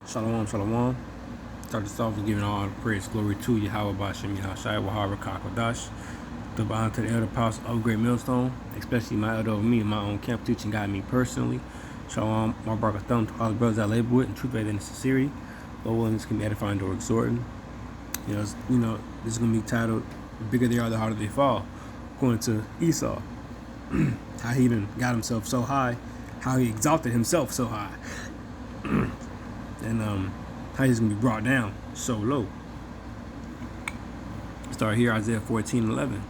Shalom, shalom. Start this off with giving all the praise, glory to Yahweh Bashem Yahshai Wahar Kodash. The honor to the elder apostles of Great Millstone, especially my elder over me in my own camp teaching guide me personally. Shalom, my barker thumb to all the brothers I labor with in truth, faith, and sincerity. Lord willing, this can be edifying or exhorting. This is gonna be titled "The bigger they are, the harder they fall," according to Esau. How he even got himself so high, how he exalted himself so high. And how he's gonna be brought down so low. Start here, Isaiah 14:11.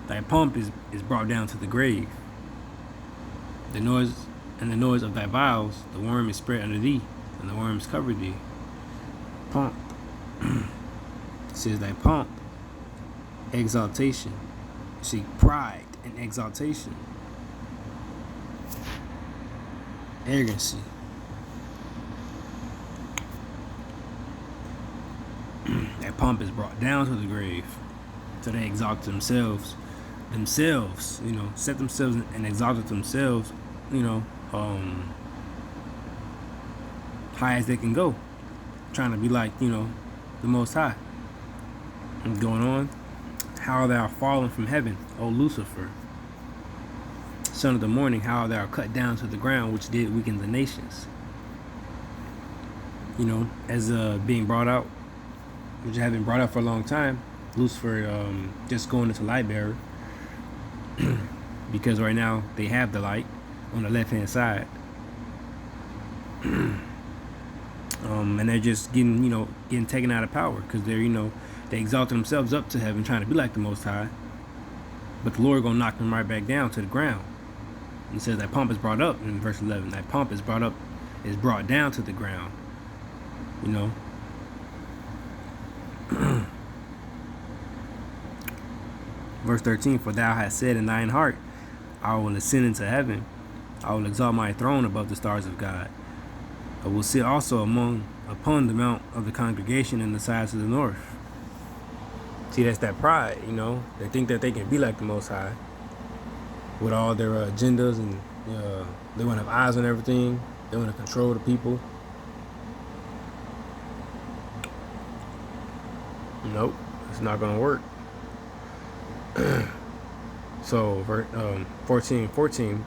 Thy pomp is brought down to the grave. The noise of thy vials, the worm is spread under thee, and the worms cover thee. Pomp. It says thy pomp, exaltation. See, pride and exaltation. Arrogancy. That pomp is brought down to the grave. So they exalt themselves, set themselves and exalted themselves, high as they can go, trying to be like, the Most High. And going on, how thou art fallen from heaven, O Lucifer, son of the morning, how thou art cut down to the ground, which did weaken the nations. As being brought out, which had been brought out for a long time. Lucifer just going into light bearer because right now they have the light on the left hand side, and they're just getting taken out of power because they exalted themselves up to heaven, trying to be like the Most High, but the Lord gonna knock them right back down to the ground. And it says that pomp is brought up in verse 11. That pomp is brought down to the ground. Verse 13, for thou hast said in thine heart, I will ascend into heaven. I will exalt my throne above the stars of God. I will sit also upon the mount of the congregation in the sides of the north. See, that's that pride, They think that they can be like the Most High with all their agendas, and they want to have eyes on everything. They want to control the people. Nope, it's not going to work. So, 14,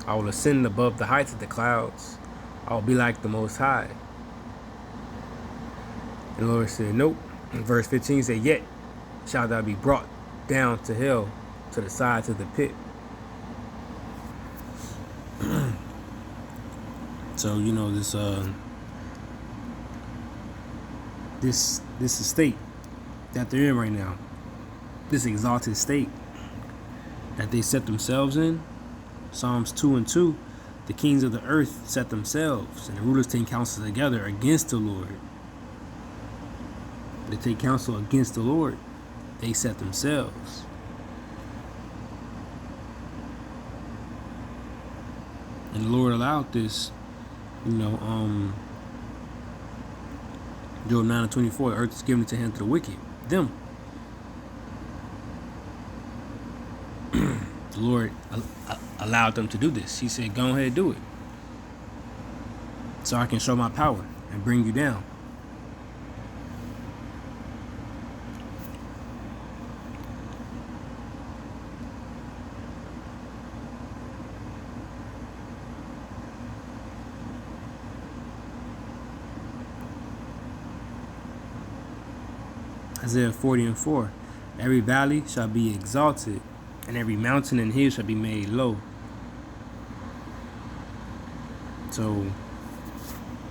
I will ascend above the heights of the clouds. I will be like the Most High. And the Lord said, nope. Verse 15 said, yet shalt thou be brought down to hell, to the sides of the pit. So, this estate that they're in right now, this exalted state that they set themselves in. Psalms 2:2, the kings of the earth set themselves, and the rulers take counsel together against the Lord. They take counsel against the Lord. They set themselves. And the Lord allowed this, Job 9:24, the earth is given into the hand of the wicked, them. The Lord allowed them to do this. He said, go ahead and do it, so I can show my power and bring you down. Isaiah 40:4, every valley shall be exalted, and every mountain and hill shall be made low. So,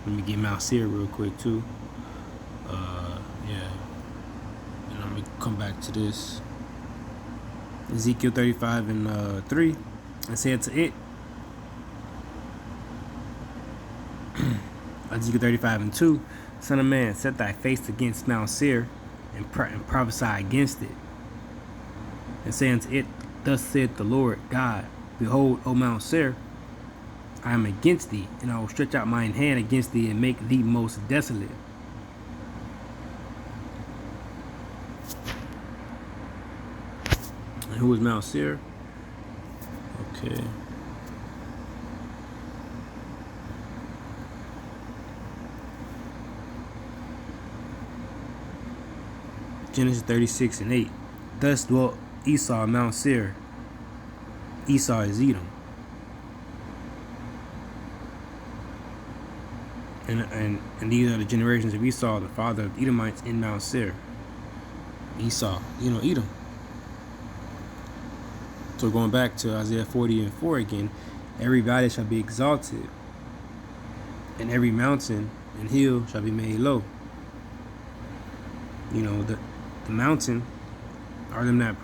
let me get Mount Seir real quick too. And I'm gonna come back to this. Ezekiel 35:3, and said to it, Ezekiel 35:2, son of man, set thy face against Mount Seir, and prophesy against it, and say unto it, thus saith the Lord God, behold, O Mount Seir, I am against thee, and I will stretch out mine hand against thee, and make thee most desolate. And who is Mount Seir? Okay. Genesis 36:8. Thus dwelt Esau on Mount Seir. Esau is Edom. And these are the generations of Esau, the father of the Edomites in Mount Seir. Esau, Edom. So going back to Isaiah 40:4 again, every valley shall be exalted, and every mountain and hill shall be made low. The mountain are them that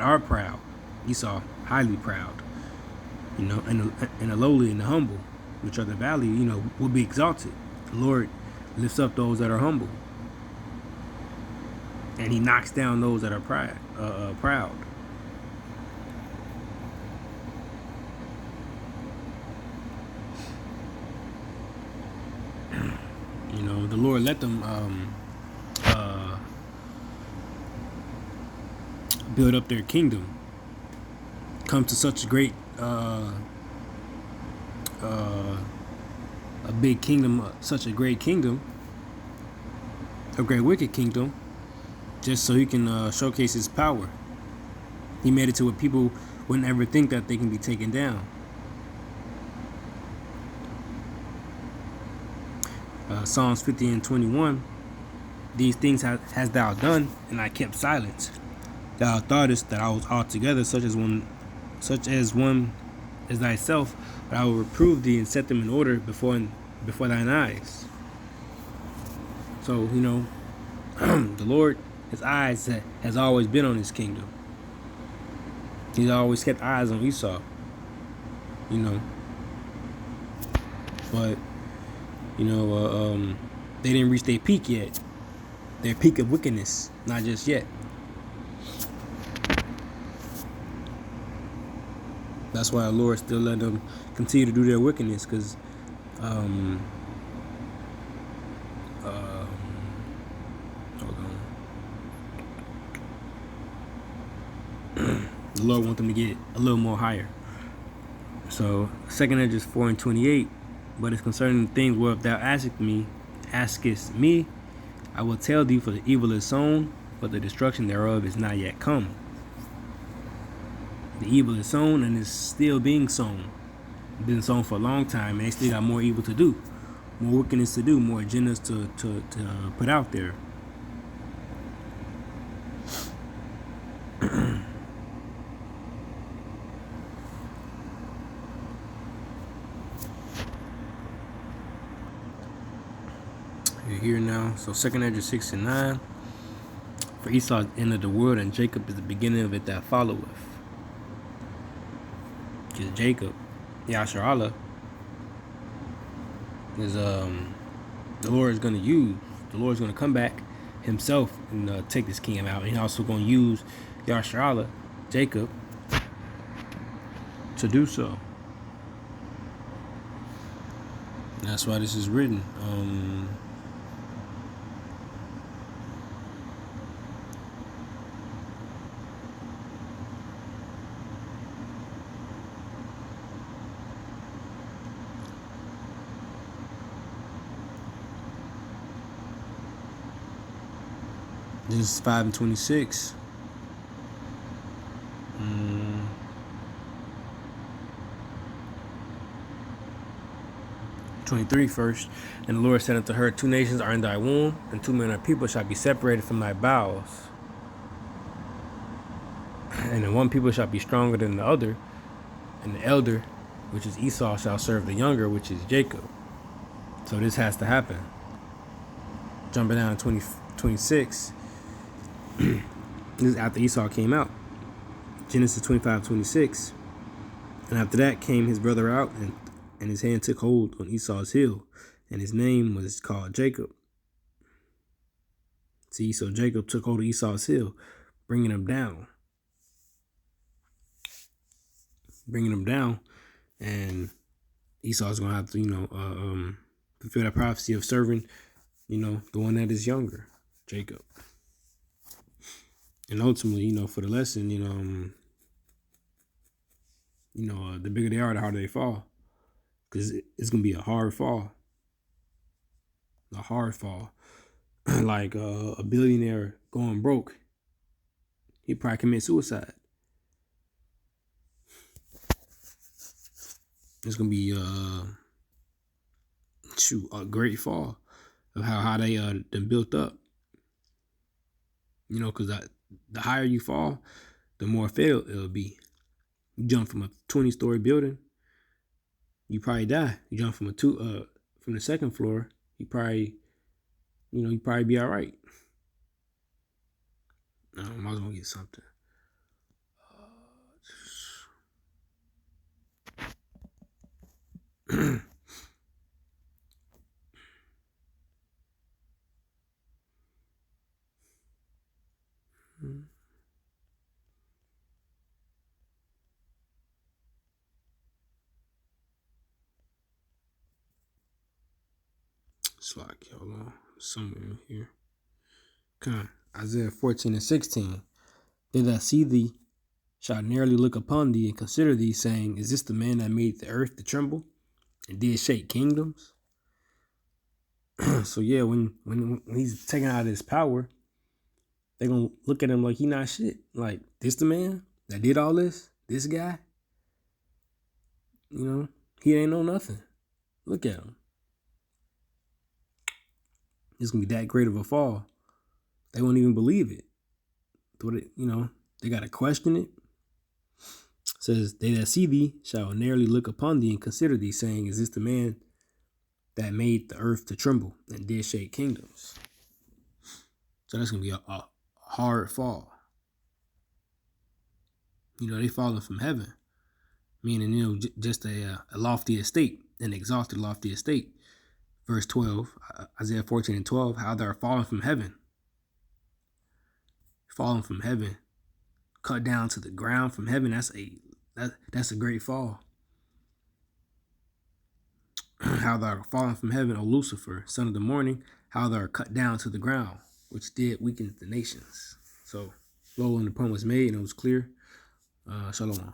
are proud. Esau, highly proud. And the lowly and the humble, which are the valley, will be exalted. The Lord lifts up those that are humble, and He knocks down those that are proud. The Lord let them build up their kingdom, come to such a great a big kingdom, such a great kingdom, a great wicked kingdom, just so He can showcase His power. He made it to where people wouldn't ever think that they can be taken down. Psalms 50:21. These things hast thou done, and I kept silence. Thou thoughtest that I was altogether such as one as thyself, but I will reprove thee and set them in order before thine eyes. So the Lord, His eyes has always been on His kingdom. He's always kept eyes on Esau. But they didn't reach their peak yet. Their peak of wickedness, not just yet. That's why the Lord still let them continue to do their wickedness, because hold on. The Lord wants them to get a little more higher. So 2 Ezra 4:28. But it's concerning things whereof thou askest me, I will tell thee, for the evil is sown, but the destruction thereof is not yet come. The evil is sown, and is still being sown. It's been sown for a long time, and they still got more evil to do, more wickedness to do, more agendas to put out there. You're here now. So 2 Ezra 6:9. For Esau is the end of the world, and Jacob is the beginning of it that followeth. Because Jacob, Yasharallah, is the Lord is going to use. The Lord is going to come back Himself and take this kingdom out. And He's also going to use Yasharallah, Jacob, to do so. And that's why this is written. Genesis 5:26. 23 first. And the Lord said unto her, 2 nations are in thy womb, and 2 men of people shall be separated from thy bowels. And the one people shall be stronger than the other, and the elder, which is Esau, shall serve the younger, which is Jacob. So this has to happen. Jumping down to 26. This is after Esau came out. Genesis 25:26. And after that came his brother out, and his hand took hold on Esau's heel, and his name was called Jacob. See, so Jacob took hold of Esau's heel, bringing him down. And Esau's going to have to, fulfill that prophecy of serving, the one that is younger, Jacob. And ultimately, for the lesson, the bigger they are, the harder they fall. Because it's going to be a hard fall. A hard fall. like a billionaire going broke, he probably commit suicide. It's gonna be a great fall of how they done built up. You know, because the higher you fall, the more fatal it'll be. You jump from a 20-story building, you probably die. You jump from from the second floor, you probably be all right. I was gonna get something. It's like, hold on, somewhere in here. Come, Isaiah 14:16. They that see thee shall narrowly look upon thee and consider thee, saying, is this the man that made the earth to tremble and did shake kingdoms? So yeah, when he's taking out his power, they're gonna look at him like he not shit. Like, this the man that did all this? This guy? You know, he ain't know nothing. Look at him. It's gonna be that great of a fall. They won't even believe it. They gotta question it. Says, they that see thee shall narrowly look upon thee and consider thee, saying, is this the man that made the earth to tremble and did shake kingdoms? So that's gonna be a hard fall. They falling from heaven, meaning just a lofty estate, an exalted lofty estate. Verse 12, Isaiah 14:12, how they're falling from heaven. Falling from heaven, cut down to the ground from heaven. That's a great fall. How thou art fallen from heaven, O Lucifer, son of the morning, how thou art cut down to the ground, which did weaken the nations. So, lo, when the poem was made and it was clear, shalom.